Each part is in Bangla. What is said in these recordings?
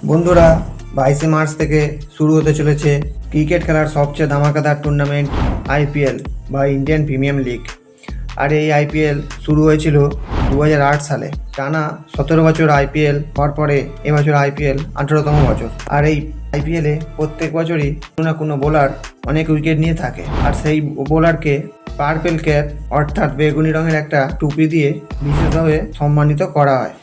বন্ধুরা, 22 মার্চ থেকে শুরু হতে চলেছে ক্রিকেট খেলার সবচেয়ে ধামাকাদার টুর্নামেন্ট আইপিএল বা ইন্ডিয়ান প্রিমিয়ার লিগ। আর এই আইপিএল শুরু হয়েছিল 2008 সালে। টানা 17 বছর আইপিএল হওয়ার পরে এবছর আইপিএল 18তম বছর। আর এই আইপিএলে প্রত্যেক বছরই কোনো না কোনো বোলার অনেক উইকেট নিয়ে থাকে, আর সেই বোলারকে পার্পেল ক্যাপ অর্থাৎ বেগুনি রঙের একটা টুপি দিয়ে বিশেষভাবে সম্মানিত করা হয়।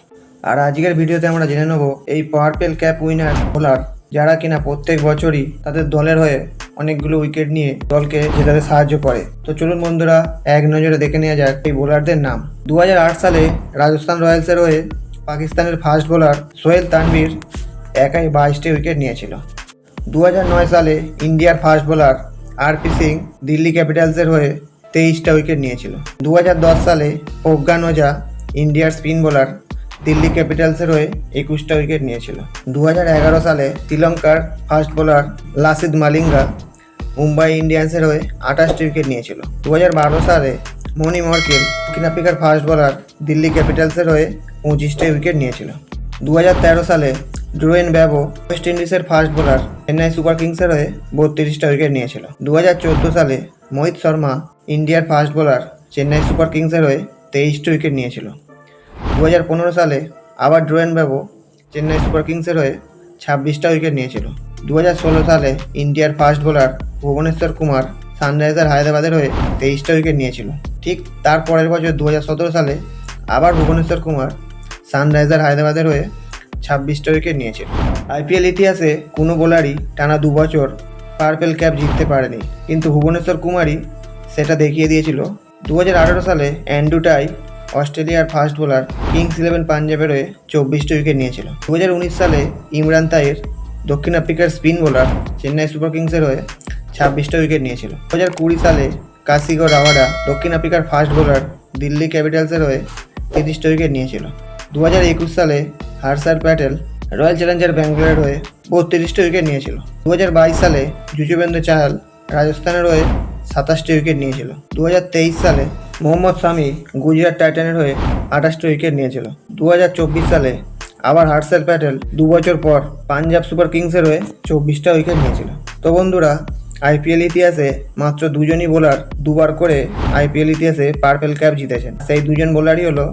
আর আজকের ভিডিওতে আমরা জেনে নেব এই পার্পেল ক্যাপ উইনার বোলার যারা কিনা প্রত্যেক বছরই তাদের দলের হয়ে অনেকগুলো উইকেট নিয়ে দলকে জেতাতে সাহায্য করে। তো চলুন বন্ধুরা, এক নজরে দেখে নেওয়া যাক এই বোলারদের নাম। 2008 সালে রাজস্থান রয়্যালসের হয়ে পাকিস্তানের ফাস্ট বোলার সোহেল তানভীর একাই 22টি উইকেট নিয়েছিল। 2009 সালে ইন্ডিয়ার fast bowler RP Singh Delhi ক্যাপিটালসের হয়ে 23টা উইকেট নিয়েছিল। 2010 সালে প্রজ্ঞান ওঝা ইন্ডিয়ার স্পিন বোলার দিল্লি ক্যাপিটালসের হয়ে 21টা উইকেট নিয়েছিল। 2011 সালে শ্রীলঙ্কার ফাস্ট বোলার লাসিথ মালিঙ্গা মুম্বাই ইন্ডিয়ান্সের হয়ে 28টি উইকেট নিয়েছিল। 2012 সালে মনি মর্কেল দক্ষিণ আফ্রিকার ফাস্ট বোলার দিল্লি ক্যাপিটালসের হয়ে 25টা উইকেট নিয়েছিল। 2013 সালে ড্রোয়েন ব্যাবো ওয়েস্ট ইন্ডিজের ফাস্ট বোলার চেন্নাই সুপার কিংসের হয়ে 32টা উইকেট নিয়েছিল। 2014 সালে মোহিত শর্মা ইন্ডিয়ার ফাস্ট বোলার চেন্নাই সুপার কিংসের হয়ে 23টা উইকেট নিয়েছিল। 2015 সালে আবার ড্রোয়েন ব্যাবো চেন্নাই সুপার কিংসের হয়ে 26টা উইকেট নিয়েছিল। 2016 সালে ইন্ডিয়ার fast bowler Bhubaneswar Kumar sunriser হায়দ্রাবাদের হয়ে 23টা উইকেট নিয়েছিল। ঠিক তার পরের বছর 2017 সালে আবার ভুবনেশ্বর কুমার সানরাইজার হায়দ্রাবাদের হয়ে 26টা উইকেট নিয়েছিল। আইপিএল ইতিহাসে কোনো বোলারই টানা 2 বছর পার্পেল ক্যাপ জিততে পারেনি, কিন্তু ভুবনেশ্বর কুমারই সেটা দেখিয়ে দিয়েছিল। 2018 সালে অ্যান্ড্রু টাই অস্ট্রেলিয়ার ফাস্ট বোলার কিংস 11 পাঞ্জাবের হয়ে 24টা উইকেট নিয়েছিল। 2019 সালে ইমরান তাহির দক্ষিণ আফ্রিকার স্পিন বোলার চেন্নাই সুপার কিংসের হয়ে 26টা উইকেট নিয়েছিল। 2020 সালে কাসিগো রাভাডা দক্ষিণ আফ্রিকার ফাস্ট বোলার দিল্লি ক্যাপিটালসের হয়ে 30টা উইকেট নিয়েছিল। 2021 সালে হর্ষল প্যাটেল রয়্যাল চ্যালেঞ্জার ব্যাঙ্গালোরের হয়ে 32টা উইকেট নিয়েছিল। 2022 সালে যুজবেন্দ্র চাহাল রাজস্থানের হয়ে 27টি উইকেট নিয়েছিল। 2023 সালে মোহাম্মদ শামি গুজরাট টাইটানের হয়ে 28টা উইকেট নিয়েছিল। 2024 সালে আবার হর্ষল প্যাটেল 2 বছর পর পাঞ্জাব সুপার কিংসের হয়ে 24টা উইকেট নিয়েছিল। তো বন্ধুরা, আইপিএল ইতিহাসে মাত্র দুজনই বোলার দুবার করে আইপিএল ইতিহাসে পার্পেল ক্যাপ জিতেছেন। সেই দুজন বোলারই হলো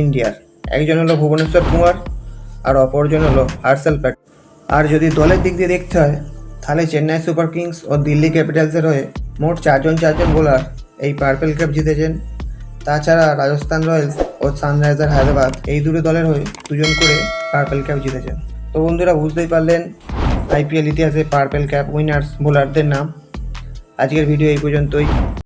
ইন্ডিয়ার, একজন হলো ভুবনেশ্বর কুমার আর অপরজন হলো হর্ষল প্যাটেল। আর যদি দলের দিক দিয়ে দেখতে হয় তাহলে চেন্নাই সুপার কিংস ও দিল্লি ক্যাপিটালসের হয়ে মোট চারজন বোলার এই পার্পেল ক্যাপ জিতেছেন। তাছাড়া রাজস্থান রয়্যালস ও সানরাইজার হায়দ্রাবাদ এই দুটো দলের হয়ে দুজন করে পার্পেল ক্যাপ জিতেছেন। তো বন্ধুরা, বুঝতেই পারলেন আইপিএল ইতিহাসে পার্পেল ক্যাপ উইনার্স বোলারদের নাম। আজকের ভিডিও এই পর্যন্তই।